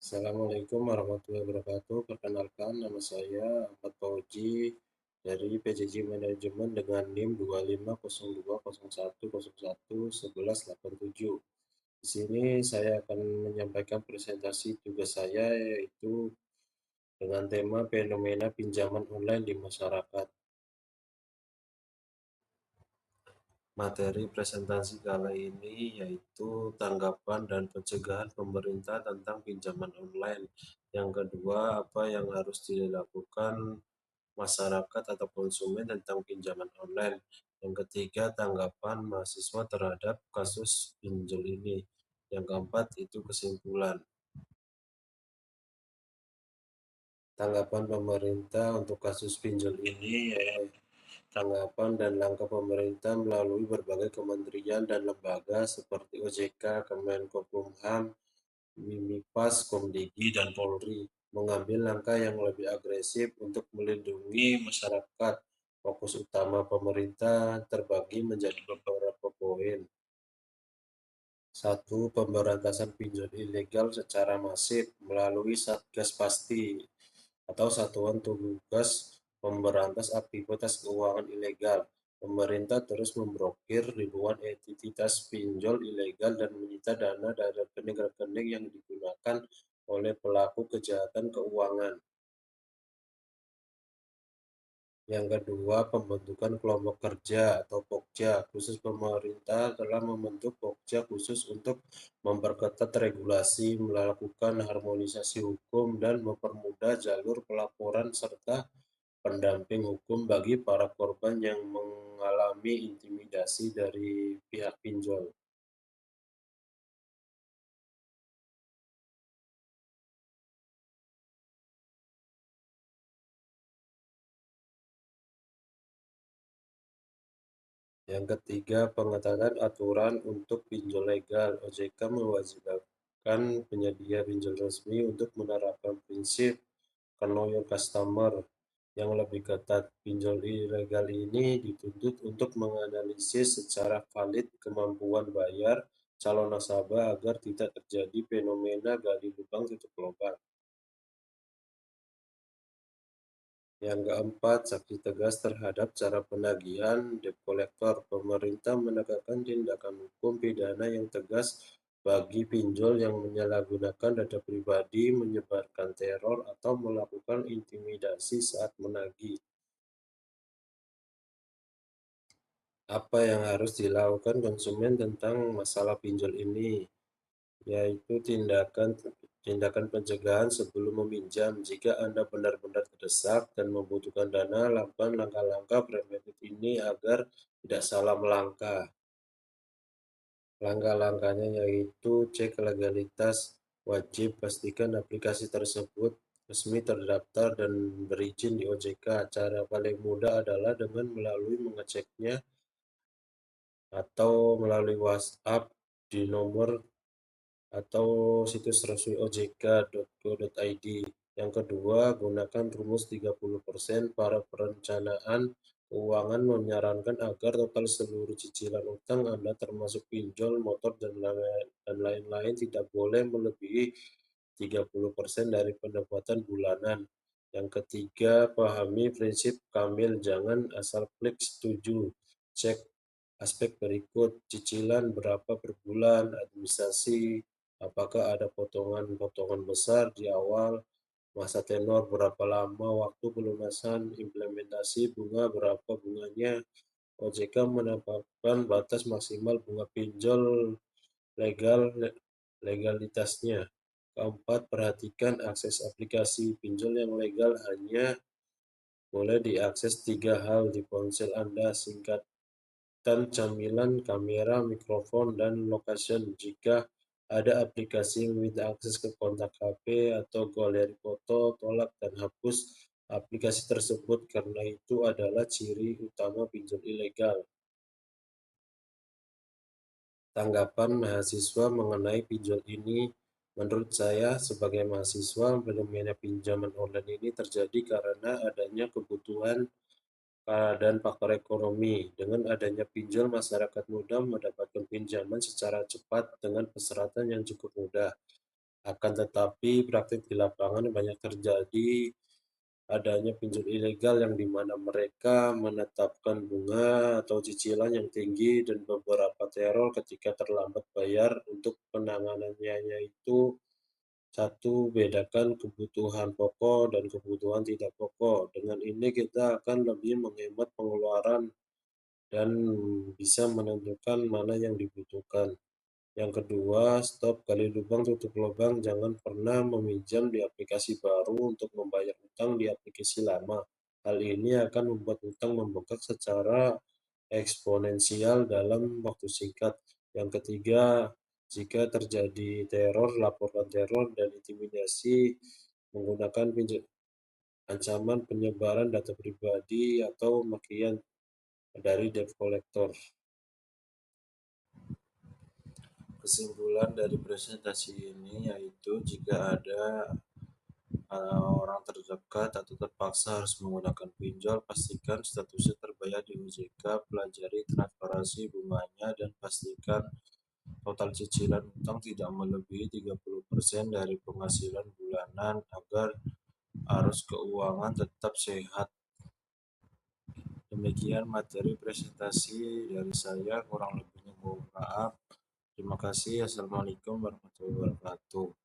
Assalamualaikum warahmatullahi wabarakatuh. Perkenalkan, nama saya Ahmad Fauji dari PJJ Manajemen dengan NIM 250201011187. Di sini saya akan menyampaikan presentasi tugas saya yaitu dengan tema fenomena pinjaman online di masyarakat. Materi presentasi kali ini yaitu tanggapan dan pencegahan pemerintah tentang pinjaman online. Yang kedua, apa yang harus dilakukan masyarakat atau konsumen tentang pinjaman online. Yang ketiga, tanggapan mahasiswa terhadap kasus pinjol ini. Yang keempat, itu kesimpulan. Tanggapan pemerintah untuk kasus pinjol ini tanggapan dan langkah pemerintah melalui berbagai kementerian dan lembaga seperti OJK, Kemenkominfo, Mimipas, Komdigi, dan Polri mengambil langkah yang lebih agresif untuk melindungi masyarakat. Fokus utama pemerintah terbagi menjadi beberapa poin. Satu, pemberantasan pinjol ilegal secara masif melalui Satgas Pasti atau Satuan Tugas Pemberantas Aktivitas Keuangan Ilegal. Pemerintah terus memblokir ribuan entitas pinjol ilegal dan menyita dana dari rekening-rekening yang digunakan oleh pelaku kejahatan keuangan. Yang kedua, pembentukan kelompok kerja atau Pokja. Khusus pemerintah telah membentuk Pokja khusus untuk memperketat regulasi, melakukan harmonisasi hukum, dan mempermudah jalur pelaporan serta pendamping hukum bagi para korban yang mengalami intimidasi dari pihak pinjol. Yang ketiga, pengetatan aturan untuk pinjol legal. OJK mewajibkan penyedia pinjol resmi untuk menerapkan prinsip know your customer yang lebih ketat. Pinjol ilegal ini dituntut untuk menganalisis secara valid kemampuan bayar calon nasabah agar tidak terjadi fenomena gali lubang tutup lubang. Yang keempat, sanksi tegas terhadap cara penagihan debt collector. Pemerintah menegakkan tindakan hukum pidana yang tegas bagi pinjol yang menyalahgunakan data pribadi, menyebarkan teror, atau melakukan intimidasi saat menagih. Apa yang harus dilakukan konsumen tentang masalah pinjol ini? Yaitu tindakan pencegahan sebelum meminjam. Jika Anda benar-benar terdesak dan membutuhkan dana, lakukan langkah-langkah preventif ini agar tidak salah melangkah. Langkah-langkahnya yaitu cek legalitas, wajib pastikan aplikasi tersebut resmi terdaftar dan berizin di OJK. Cara paling mudah adalah dengan melalui mengeceknya atau melalui WhatsApp di nomor atau situs resmi ojk.go.id. Yang kedua, gunakan rumus 30%. Para perencanaan keuangan menyarankan agar total seluruh cicilan utang Anda termasuk pinjol, motor, dan lain-lain tidak boleh melebihi 30% dari pendapatan bulanan. Yang ketiga, pahami prinsip Kamil, jangan asal klik setuju. Cek aspek berikut, cicilan berapa per bulan, administrasi, apakah ada potongan-potongan besar di awal, masa tenor berapa lama, waktu pelunasan, implementasi bunga berapa bunganya. OJK menetapkan batas maksimal bunga pinjol legalitasnya. Keempat, perhatikan akses aplikasi pinjol yang legal hanya boleh diakses 3 hal di ponsel Anda: singkatan camilan, kamera, mikrofon, dan location. Jika ada aplikasi yang meminta akses ke kontak HP atau galeri foto, tolak dan hapus aplikasi tersebut karena itu adalah ciri utama pinjol ilegal. Tanggapan mahasiswa mengenai pinjol ini, menurut saya sebagai mahasiswa, fenomena pinjaman online ini terjadi karena adanya kebutuhan dan faktor ekonomi. Dengan adanya pinjol, masyarakat mudah mendapatkan pinjaman secara cepat dengan persyaratan yang cukup mudah. Akan tetapi praktik di lapangan banyak terjadi adanya pinjol ilegal yang di mana mereka menetapkan bunga atau cicilan yang tinggi dan beberapa teror ketika terlambat bayar. Untuk penanganannya itu, satu, bedakan kebutuhan pokok dan kebutuhan tidak pokok. Dengan ini kita akan lebih menghemat pengeluaran dan bisa menentukan mana yang dibutuhkan. Yang kedua, stop gali lubang tutup lubang. Jangan pernah meminjam di aplikasi baru untuk membayar utang di aplikasi lama. Hal ini akan membuat utang membengkak secara eksponensial dalam waktu singkat. Yang ketiga, jika terjadi teror, laporkan teror dan intimidasi menggunakan ancaman penyebaran data pribadi atau makian dari debt collector. Kesimpulan dari presentasi ini yaitu jika ada orang terdekat atau terpaksa harus menggunakan pinjol, pastikan statusnya terbayar di OJK, pelajari transparansi bunganya, dan pastikan total cicilan utang tidak melebihi 30% dari penghasilan bulanan agar arus keuangan tetap sehat. Demikian materi presentasi dari saya, kurang lebihnya mohon maaf. Terima kasih. Assalamualaikum warahmatullahi wabarakatuh.